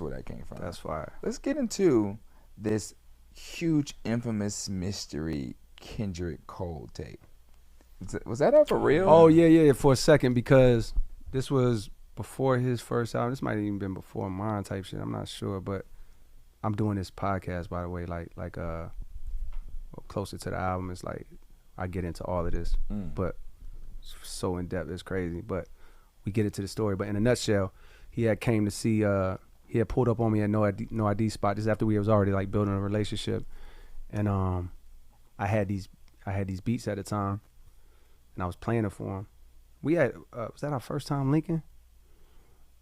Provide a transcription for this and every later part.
where that came from. That's fire. Let's get into this huge, infamous mystery Kendrick Cole tape. Was that ever real? Oh yeah, for a second, because this was before his first album. This might have even been before mine type shit. I'm not sure, but I'm doing this podcast, by the way, like closer to the album. It's like I get into all of this, but it's so in depth, it's crazy. But we get into the story. But in a nutshell, he had came to see. He had pulled up on me at No ID spot just after we was already like building a relationship, and I had these beats at the time, and I was playing it for him. We had was that our first time linking?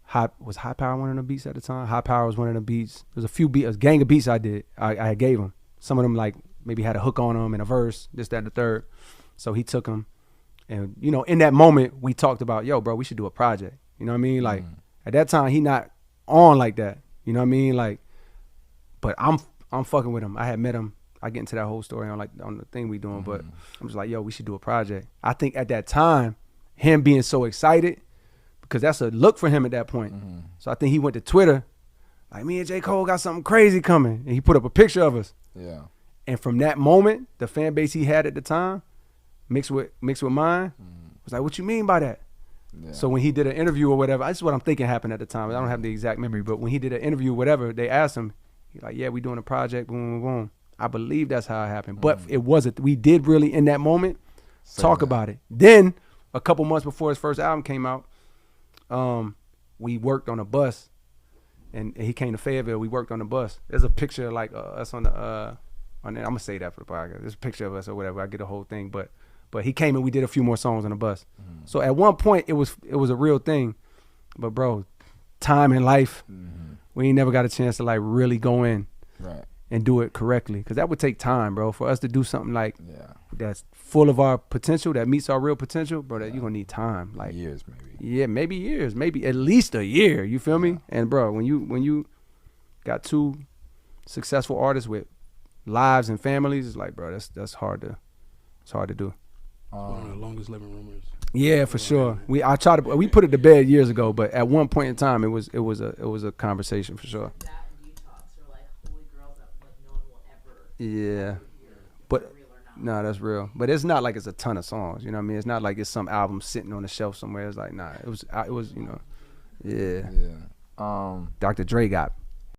High Power one of the beats at the time? High Power was one of the beats. There's a few beats, a gang of beats I gave him. Some of them like maybe had a hook on them and a verse, this, that, and the third. So he took them, and you know, in that moment we talked about, yo, bro, we should do a project. You know what I mean? Like at that time he not on like that. You know what I mean? Like, but I'm fucking with him. I had met him. I get into that whole story on the thing we doing, but I'm just like, yo, we should do a project. I think at that time, him being so excited, because that's a look for him at that point. So I think he went to Twitter, like, me and J. Cole got something crazy coming, and he put up a picture of us. Yeah. And from that moment, the fan base he had at the time, mixed with mine, was like, what you mean by that? Yeah. So when he did an interview or whatever, this is what I'm thinking happened at the time. I don't have the exact memory, but when he did an interview or whatever, they asked him, he like, yeah, we doing a project, boom, boom, boom. I believe that's how it happened. But it wasn't. We did really, in that moment, talk about it. Then, a couple months before his first album came out, we worked on a bus, and he came to Fayetteville. We worked on the bus. There's a picture of like us on the, I'm going to say that for the podcast. There's a picture of us or whatever. I get the whole thing. But he came and we did a few more songs on the bus. So at one point, it was a real thing. But bro, time in life, we ain't never got a chance to like really go in. Right. And do it correctly, because that would take time, bro. For us to do something like that's full of our potential, that meets our real potential, bro, that you're gonna need time, like years, maybe. Yeah, maybe years, maybe at least a year. You feel me? And bro, when you got two successful artists with lives and families, it's like, bro, that's hard to do. One of the longest living rumors. Yeah, for sure. We put it to bed years ago, but at one point in time, it was a conversation for sure. Yeah, but nah, that's real. But it's not like it's a ton of songs. You know what I mean? It's not like it's some album sitting on the shelf somewhere. It's like, nah, it was, you know, yeah. Yeah. Dr. Dre got